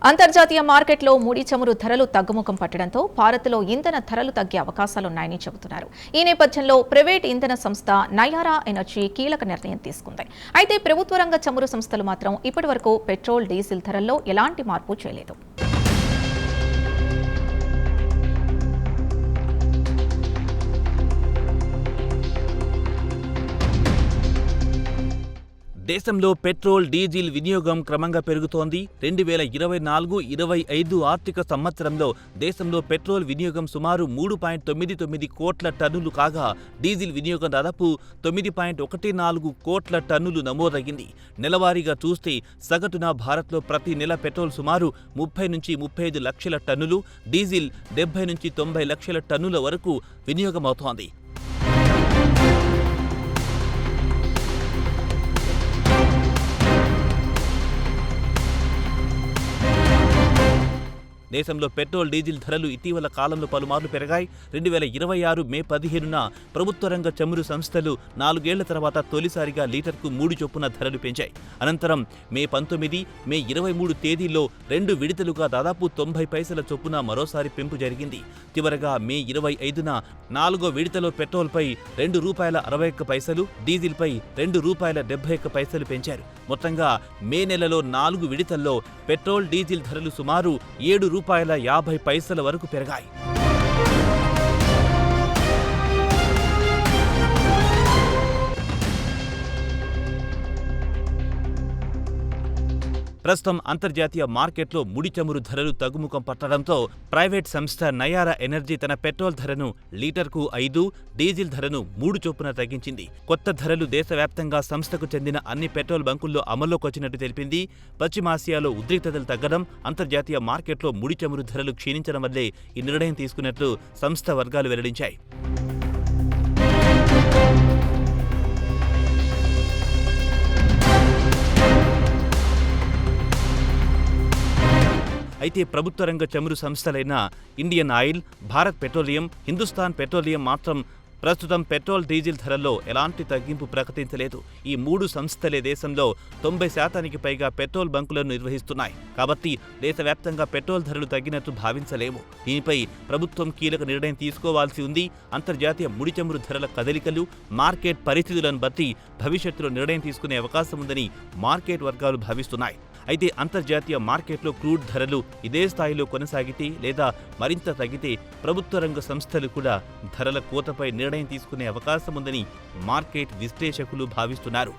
అంతర్జాతీయ మార్కెట్లో ముడి చమురు ధరలు తగ్గుముఖం పట్టడంతో భారత్లో ఇంధన ధరలు తగ్గే అవకాశాలున్నాయని చెబుతున్నారు. ఈ నేపథ్యంలో ప్రైవేట్ ఇంధన సంస్థ నయారా ఎనర్జీ కీలక నిర్ణయం తీసుకుంది. అయితే ప్రభుత్వ రంగ చమురు సంస్థలు మాత్రం ఇప్పటివరకు పెట్రోల్, డీజిల్ ధరల్లో ఎలాంటి మార్పు చేయలేదు. దేశంలో పెట్రోల్, డీజిల్ వినియోగం క్రమంగా పెరుగుతోంది. 2024-25 ఆర్థిక సంవత్సరంలో దేశంలో పెట్రోల్ వినియోగం సుమారు 3.99 కోట్ల టన్నులు కాగా డీజిల్ వినియోగం దాదాపు 9.14 కోట్ల టన్నులు నమోదయ్యింది. నెలవారీగా చూస్తే సగటున భారత్లో ప్రతి నెల పెట్రోల్ సుమారు 30 నుంచి 35 లక్షల టన్నులు, డీజిల్ 70 నుంచి 90 లక్షల టన్నుల వరకు వినియోగమవుతోంది. దేశంలో పెట్రోల్, డీజిల్ ధరలు ఇటీవల కాలంలో పలుమార్లు పెరిగాయి. 2026 మే 15న ప్రభుత్వ రంగ చమురు సంస్థలు 4 ఏళ్ల తర్వాత తొలిసారిగా లీటర్కు 3 చొప్పున ధరలు పెంచాయి. అనంతరం మే 19, మే 23 తేదీల్లో 2 విడతలుగా దాదాపు 90 పైసల చొప్పున మరోసారి పెంపు జరిగింది. చివరగా మే 25న 4వ విడతలో పెట్రోల్పై ₹2.61, డీజిల్పై ₹2.71 పెంచారు. మొత్తంగా మే నెలలో 4 విడతల్లో పెట్రోల్, డీజిల్ ధరలు సుమారు ₹7.50 వరకు పెరిగాయి. ప్రస్తుతం అంతర్జాతీయ మార్కెట్లో ముడి చమురు ధరలు తగ్గుముఖం పట్టడంతో ప్రైవేట్ సంస్థ నయారా ఎనర్జీ తన పెట్రోల్ ధరను లీటర్కు 5, డీజిల్ ధరను 3 చొప్పున తగ్గించింది. కొత్త ధరలు దేశవ్యాప్తంగా సంస్థకు చెందిన అన్ని పెట్రోల్ బంకుల్లో అమల్లోకి వచ్చినట్టు తెలిపింది. పశ్చిమాసియాలో ఉద్రిక్తతలు తగ్గడం, అంతర్జాతీయ మార్కెట్లో ముడి చమురు ధరలు క్షీణించడం వల్లే ఈ నిర్ణయం తీసుకున్నట్లు సంస్థ వర్గాలు వెల్లడించాయి. అయితే ప్రభుత్వ రంగ చమురు సంస్థలైన Indian Oil, Bharat Petroleum, Hindustan Petroleum మాత్రం ప్రస్తుతం పెట్రోల్, డీజిల్ ధరల్లో ఎలాంటి తగ్గింపు ప్రకటించలేదు. ఈ 3 సంస్థలే దేశంలో 90% పైగా పెట్రోల్ బంకులను నిర్వహిస్తున్నాయి. కాబట్టి దేశవ్యాప్తంగా పెట్రోల్ ధరలు తగ్గినట్టు భావించలేము. దీనిపై ప్రభుత్వం కీలక నిర్ణయం తీసుకోవాల్సి ఉంది. అంతర్జాతీయ ముడి చమురు ధరల కదలికలు, మార్కెట్ పరిస్థితులను బట్టి భవిష్యత్తులో నిర్ణయం తీసుకునే అవకాశం ఉందని మార్కెట్ వర్గాలు భావిస్తున్నాయి. అయితే అంతర్జాతీయ మార్కెట్లో క్రూడ్ ధరలు ఇదే స్థాయిలో కొనసాగితే లేదా మరింత తగ్గితే ప్రభుత్వ రంగ సంస్థలు కూడా ధరల కోతపై నిర్ణయం తీసుకునే అవకాశం ఉందని మార్కెట్ విశ్లేషకులు భావిస్తున్నారు.